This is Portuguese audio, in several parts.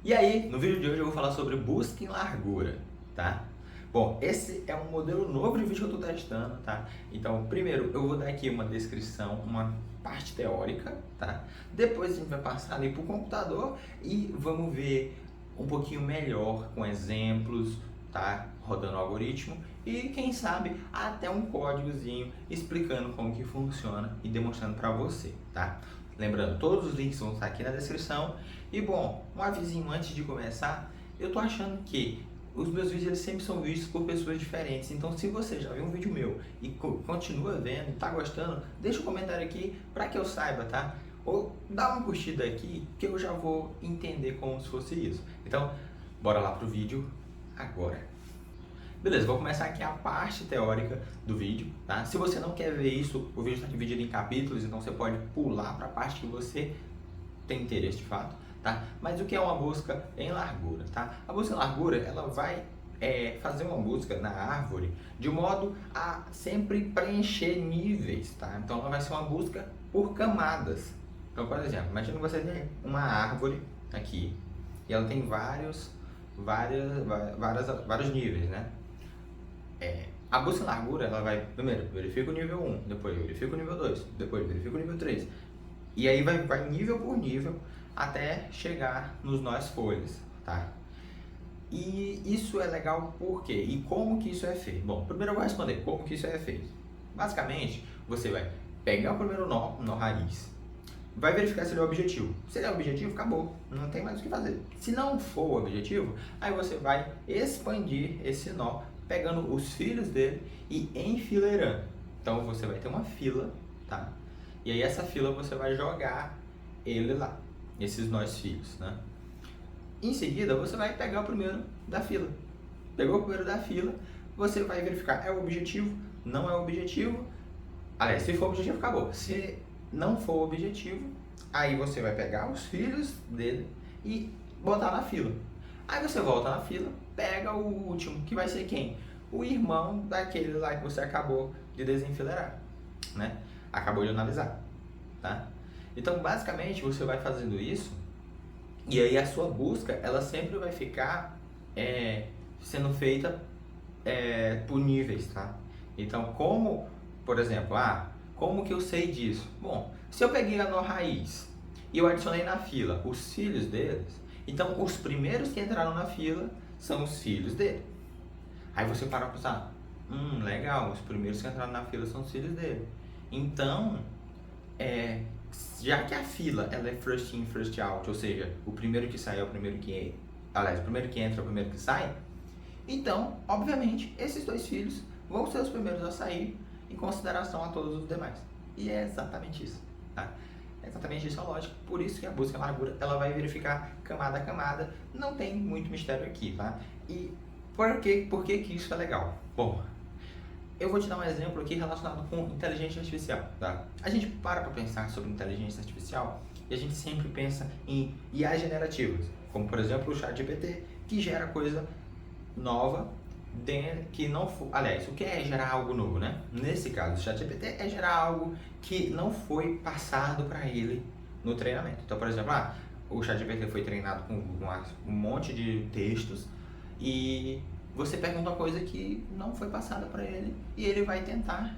E aí, no vídeo de hoje eu vou falar sobre busca em largura, tá? Bom, esse é um modelo novo de vídeo que eu estou testando, tá? Então, primeiro eu vou dar aqui uma descrição, uma parte teórica, tá? Depois a gente vai passar ali para o computador e vamos ver um pouquinho melhor com exemplos, tá? Rodando o algoritmo e quem sabe até um códigozinho explicando como que funciona e demonstrando para você, tá? Lembrando, todos os links vão estar aqui na descrição. E bom, um avisinho antes de começar, eu tô achando que os meus vídeos eles sempre são vistos por pessoas diferentes. Então, se você já viu um vídeo meu e continua vendo, tá gostando, deixa um comentário aqui para que eu saiba, tá? Ou dá uma curtida aqui que eu já vou entender como se fosse isso. Então, bora lá pro vídeo agora. Beleza, vou começar aqui a parte teórica do vídeo, tá? Se você não quer ver isso, o vídeo está dividido em capítulos, então você pode pular para a parte que você tem interesse de fato, tá? Mas o que é uma busca em largura, tá? A busca em largura, ela vai fazer uma busca na árvore de modo a sempre preencher níveis, tá? Então ela vai ser uma busca por camadas. Então, por exemplo, imagina que você tem uma árvore aqui e ela tem vários níveis, né? A busca em largura, ela vai, primeiro, verifica o nível 1, depois verifica o nível 2, depois verifica o nível 3. E aí vai nível por nível até chegar nos nós folhas, tá? E isso é legal por quê? E como que isso é feito? Bom, primeiro eu vou responder como que isso é feito. Basicamente, você vai pegar o primeiro nó raiz, vai verificar se ele é objetivo. Se ele é objetivo, acabou, não tem mais o que fazer. Se não for objetivo, aí você vai expandir esse nó, pegando os filhos dele e enfileirando. Então você vai ter uma fila, tá? E aí essa fila você vai jogar ele lá, esses nós filhos, né? Em seguida você vai pegar o primeiro da fila. Pegou o primeiro da fila, você vai verificar é o objetivo, não é o objetivo. Aliás, se for objetivo, acabou. Se não for objetivo, aí você vai pegar os filhos dele e botar na fila. Aí você volta na fila, pega o último, que vai ser quem? O irmão daquele lá que você acabou de desenfileirar, né? Acabou de analisar, tá? Então, basicamente, você vai fazendo isso e aí a sua busca, ela sempre vai ficar sendo feita por níveis, tá? Então, como, por exemplo, como que eu sei disso? Bom, se eu peguei a nó raiz e eu adicionei na fila os filhos deles, então os primeiros que entraram na fila são os filhos dele. Aí você para pra pensar, legal, os primeiros que entraram na fila são os filhos dele. Então, já que a fila ela é first in, first out, ou seja, o primeiro que sai é o primeiro que... Aliás, o primeiro que entra é o primeiro que sai. Então, obviamente, esses dois filhos vão ser os primeiros a sair em consideração a todos os demais. E é exatamente isso, tá? É exatamente isso a lógica. Por isso que a busca em largura, ela vai verificar camada a camada. Não tem muito mistério aqui, tá? E por que que isso é legal? Bom, eu vou te dar um exemplo aqui relacionado com inteligência artificial, tá? A gente para pensar sobre inteligência artificial e a gente sempre pensa em IA generativas, como por exemplo o ChatGPT, que gera coisa nova, que não for... Aliás, o que é gerar algo novo, né? Nesse caso, o ChatGPT é gerar algo que não foi passado para ele no treinamento. Então, por exemplo, o ChatGPT foi treinado com um monte de textos e você pergunta uma coisa que não foi passada para ele e ele vai tentar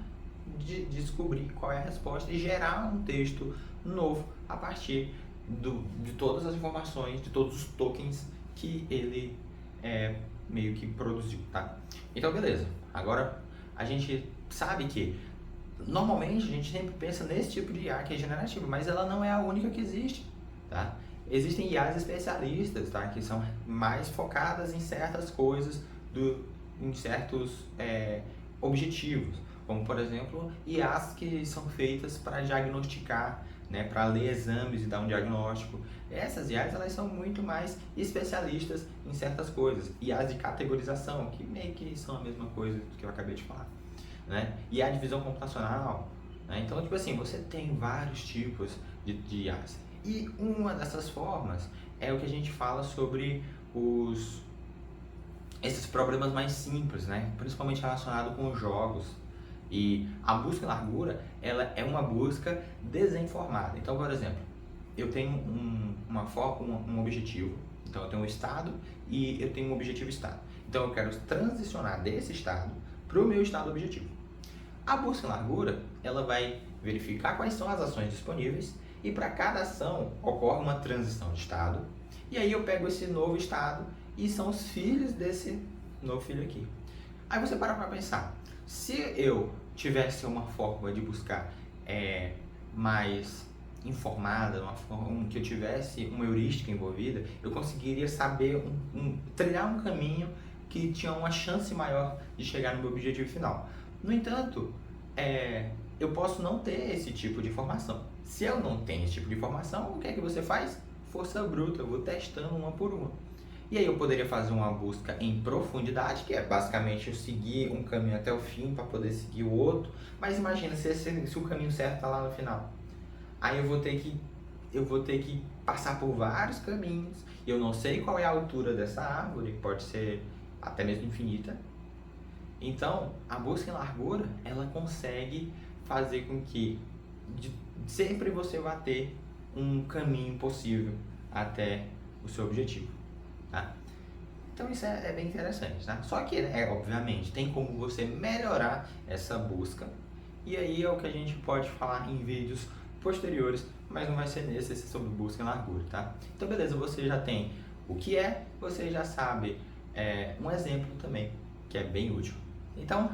descobrir qual é a resposta e gerar um texto novo a partir de todas as informações, de todos os tokens que ele meio que produziu, tá? Então, beleza. Agora, a gente sabe que normalmente a gente sempre pensa nesse tipo de IA que é generativa, mas ela não é a única que existe, tá? Existem IAs especialistas, tá? Que são mais focadas em certas coisas, em certos objetivos, como por exemplo IAs que são feitas para diagnosticar, né, para ler exames e dar um diagnóstico. Essas IAs elas são muito mais especialistas em certas coisas. IAs de categorização, que meio que são a mesma coisa que eu acabei de falar, né? IA de visão computacional, né? Então, tipo assim, você tem vários tipos de IAs. E uma dessas formas é o que a gente fala sobre esses problemas mais simples, né? Principalmente relacionado com jogos. E a busca em largura, ela é uma busca desinformada. Então, por exemplo, eu tenho um objetivo, Então eu tenho um estado e eu tenho um objetivo estado. Então eu quero transicionar desse estado para o meu estado objetivo. A busca em largura, ela vai verificar quais são as ações disponíveis e para cada ação ocorre uma transição de estado. E aí eu pego esse novo estado e são os filhos desse novo filho aqui. Aí você para pensar, se eu tivesse uma forma de buscar mais informada, uma forma que eu tivesse uma heurística envolvida, eu conseguiria saber trilhar um caminho que tinha uma chance maior de chegar no meu objetivo final. No entanto, eu posso não ter esse tipo de informação. Se eu não tenho esse tipo de informação, o que é que você faz? Força bruta, eu vou testando uma por uma. E aí eu poderia fazer uma busca em profundidade, que é basicamente eu seguir um caminho até o fim para poder seguir o outro. Mas imagina se o caminho certo está lá no final. Aí eu vou ter que passar por vários caminhos. E eu não sei qual é a altura dessa árvore, pode ser até mesmo infinita. Então, a busca em largura, ela consegue fazer com que sempre você vá ter um caminho possível até o seu objetivo, tá? Então isso é bem interessante, tá? Só que, obviamente, tem como você melhorar essa busca. E aí é o que a gente pode falar em vídeos posteriores, mas não vai ser nesse sobre busca em largura, tá? Então beleza, você já tem o que é, você já sabe um exemplo também, que é bem útil. Então,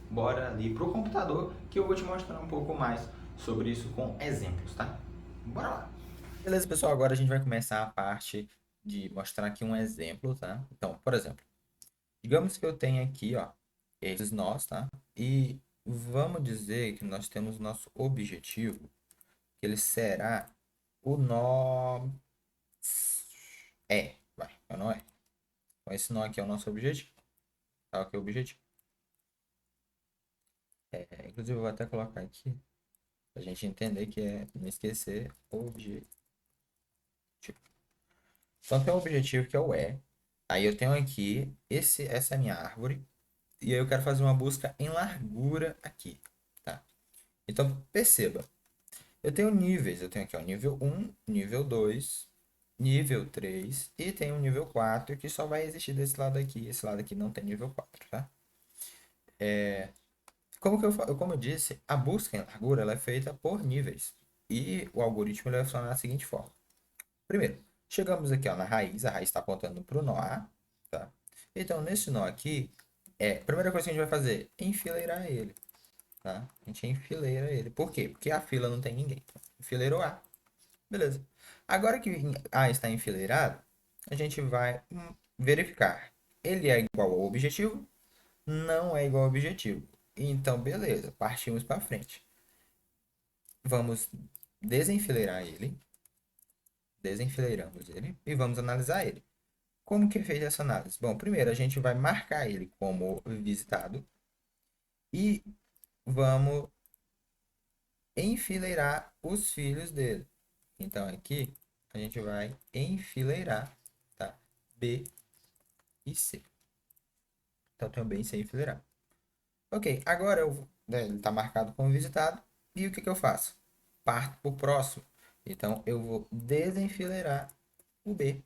bora ali pro computador que eu vou te mostrar um pouco mais sobre isso com exemplos, tá? Bora lá! Beleza, pessoal, agora a gente vai começar a parte de mostrar aqui um exemplo, tá? Então, por exemplo, digamos que eu tenho aqui, ó, esses nós, tá? E vamos dizer que nós temos nosso objetivo, que ele será o nó vai, o nó é. Então, esse nó aqui é o nosso objetivo, tá? Aqui é o objetivo. Inclusive, eu vou até colocar aqui, pra gente entender que é não esquecer objetivo. Então, tem um objetivo que é o E. Aí eu tenho aqui, essa é a minha árvore. E aí eu quero fazer uma busca em largura aqui, tá? Então, perceba, eu tenho níveis. Eu tenho aqui, ó, nível 1, nível 2, nível 3 e tem um nível 4 que só vai existir desse lado aqui. Esse lado aqui não tem nível 4, tá? Como eu disse, a busca em largura ela é feita por níveis. E o algoritmo ele vai funcionar da seguinte forma. Primeiro, chegamos aqui ó, na raiz. A raiz está apontando para o nó A, tá? Então, nesse nó aqui, a primeira coisa que a gente vai fazer é enfileirar ele. Tá? A gente enfileira ele. Por quê? Porque a fila não tem ninguém. Enfileirou A. Beleza. Agora que A está enfileirado, a gente vai verificar. Ele é igual ao objetivo? Não é igual ao objetivo. Então, beleza. Partimos para frente. Vamos desenfileirar ele. Desenfileiramos ele e vamos analisar ele. Como que é feita essa análise? Bom, primeiro a gente vai marcar ele como visitado e vamos enfileirar os filhos dele. Então aqui a gente vai enfileirar, tá? B e C. Então tem o B e C enfileirado. Ok, agora ele está marcado como visitado. E o que eu faço? Parto para o próximo. Então eu vou desenfileirar o B.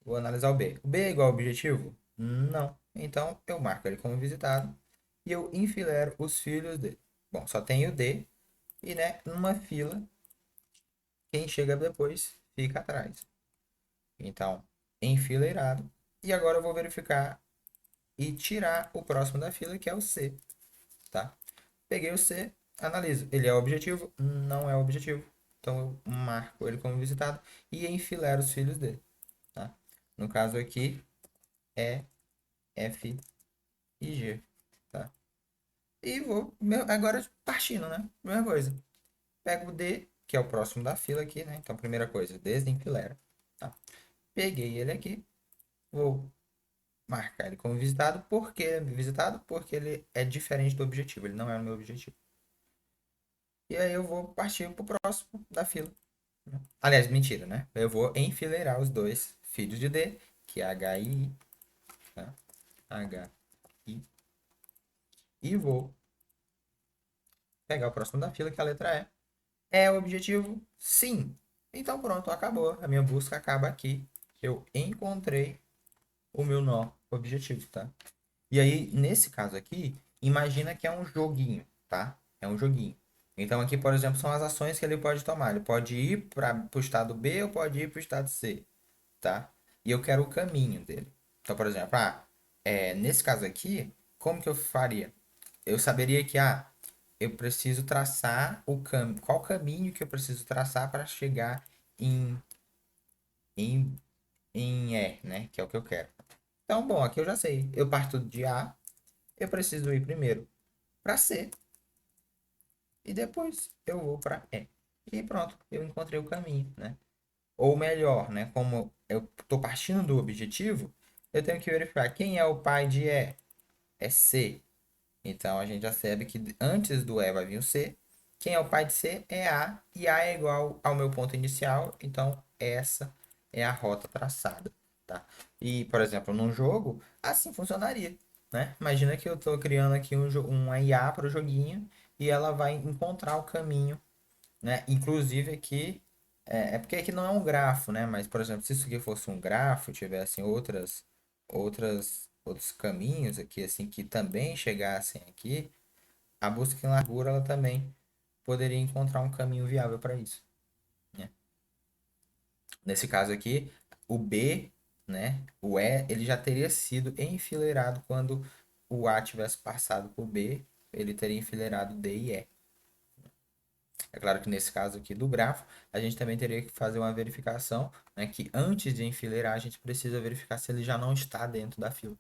Vou analisar o B. O B é igual ao objetivo? Não. Então eu marco ele como visitado e eu enfileiro os filhos dele. Bom, só tem o D e, né, numa fila, quem chega depois fica atrás. Então, enfileirado. E agora eu vou verificar e tirar o próximo da fila, que é o C, tá? Peguei o C, analiso. Ele é objetivo? Não é objetivo. Então, eu marco ele como visitado e enfileiro os filhos dele, tá? No caso aqui, é F e G, tá? E vou, agora partindo, né? Mesma coisa. Pego o D, que é o próximo da fila aqui, né? Então, primeira coisa, desenfileiro, tá? Peguei ele aqui, vou marcar ele como visitado. Por que visitado? Porque ele é diferente do objetivo, ele não é o meu objetivo. E aí eu vou partir pro próximo da fila. Aliás, mentira, né? Eu vou enfileirar os dois filhos de D, que é H e I, tá? H, I. E vou pegar o próximo da fila, que é a letra E. É o objetivo? Sim. Então pronto, acabou. A minha busca acaba aqui. eu encontrei o meu nó objetivo, tá? E aí, nesse caso aqui, imagina que é um joguinho, tá? É um joguinho. Então aqui, por exemplo, são as ações que ele pode tomar. Ele pode ir para o estado B ou pode ir para o estado C, tá? E eu quero o caminho dele. Então, por exemplo, nesse caso aqui, como que eu faria? Eu saberia que, eu preciso traçar o caminho. Qual caminho que eu preciso traçar para chegar em, em, em E, né? Que é o que eu quero. Então, bom, aqui eu já sei. Eu parto de A, eu preciso ir primeiro para C e depois eu vou para E. E pronto, eu encontrei o caminho, né? Ou melhor, né? Como eu estou partindo do objetivo, eu tenho que verificar quem é o pai de E. É C. Então a gente já sabe que antes do E vai vir o C. Quem é o pai de C é A, e A é igual ao meu ponto inicial, então essa é a rota traçada, tá? E, por exemplo, num jogo, assim funcionaria, né? Imagina que eu estou criando aqui uma IA para o joguinho e ela vai encontrar o caminho, né? Inclusive aqui, é porque aqui não é um grafo, né? Mas, por exemplo, se isso aqui fosse um grafo, tivessem outros caminhos aqui, assim, que também chegassem aqui, a busca em largura, ela também poderia encontrar um caminho viável para isso, né? Nesse caso aqui, o B, né? O E, ele já teria sido enfileirado quando o A tivesse passado por B, ele teria enfileirado D e E. É claro que nesse caso aqui do grafo, a gente também teria que fazer uma verificação, né, que antes de enfileirar, a gente precisa verificar se ele já não está dentro da fila.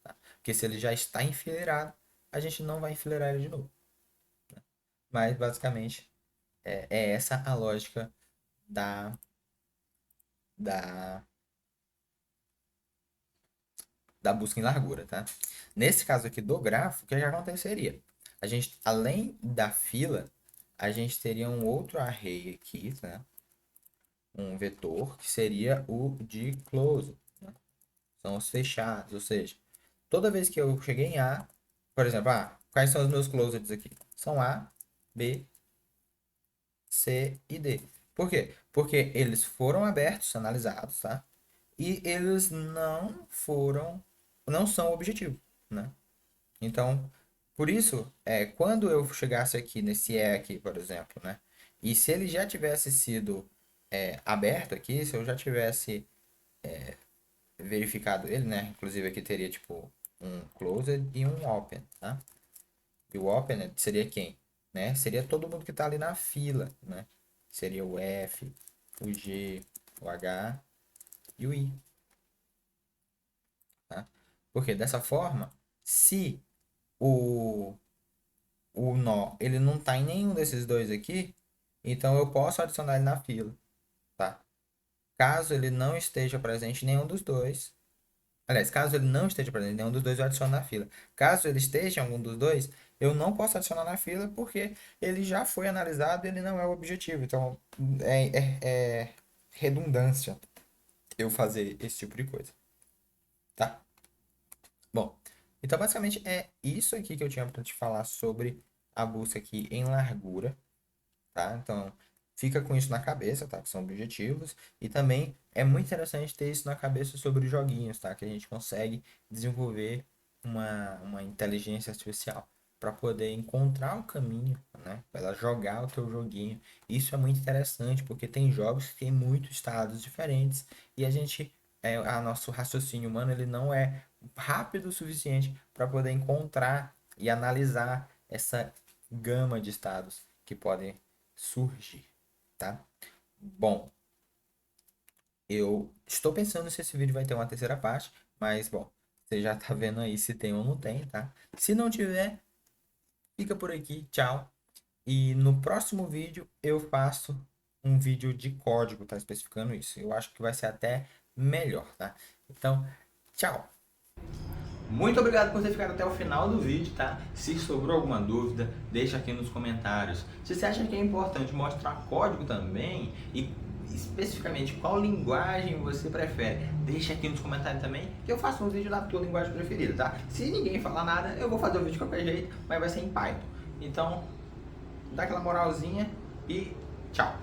Tá? Porque se ele já está enfileirado, a gente não vai enfileirar ele de novo. Mas basicamente é essa a lógica da, da, da busca em largura, tá? Nesse caso aqui do grafo, o que aconteceria? A gente, além da fila, a gente teria um outro array aqui, tá? Um vetor que seria o de close, né? São os fechados, ou seja, toda vez que eu cheguei em A, por exemplo, quais são os meus closets aqui? São A, B, C e D. Por quê? Porque eles foram abertos, analisados, tá? E eles não são objetivo, né? Então, por isso, quando eu chegasse aqui nesse E aqui, por exemplo, né? E se ele já tivesse sido aberto aqui, se eu já tivesse verificado ele, né? Inclusive aqui teria tipo um closed e um open, tá? E o open seria quem? Né? Seria todo mundo que está ali na fila, né? Seria o F, o G, o H e o I, tá? Porque dessa forma, se o, o nó ele não está em nenhum desses dois aqui, então eu posso adicionar ele na fila, tá? Caso ele não esteja presente em nenhum dos dois, aliás, caso ele não esteja presente em nenhum dos dois, eu adiciono na fila. Caso ele esteja em algum dos dois, eu não posso adicionar na fila porque ele já foi analisado e ele não é o objetivo. Então, é redundância eu fazer esse tipo de coisa, tá? Bom, então basicamente é isso aqui que eu tinha para te falar sobre a busca aqui em largura, tá? Então, fica com isso na cabeça, tá? Que são objetivos. E também é muito interessante ter isso na cabeça sobre os joguinhos, tá? Que a gente consegue desenvolver uma inteligência artificial para poder encontrar o caminho, né? Para ela jogar o teu joguinho. Isso é muito interessante porque tem jogos que têm muitos estados diferentes e nosso raciocínio humano ele não é rápido o suficiente para poder encontrar e analisar essa gama de estados que podem surgir, tá? Bom, eu estou pensando se esse vídeo vai ter uma terceira parte, mas bom, você já tá vendo aí se tem ou não tem, tá? Se não tiver, fica por aqui, tchau. E no próximo vídeo eu faço um vídeo de código, tá? Especificando isso. Eu acho que vai ser até melhor, tá? Então, tchau. Muito obrigado por ter ficado até o final do vídeo, tá? Se sobrou alguma dúvida, deixa aqui nos comentários. Se você acha que é importante mostrar código também e especificamente qual linguagem você prefere, deixa aqui nos comentários também que eu faço um vídeo da tua linguagem preferida, tá? Se ninguém falar nada, eu vou fazer o vídeo de qualquer jeito, mas vai ser em Python. Então, dá aquela moralzinha e tchau!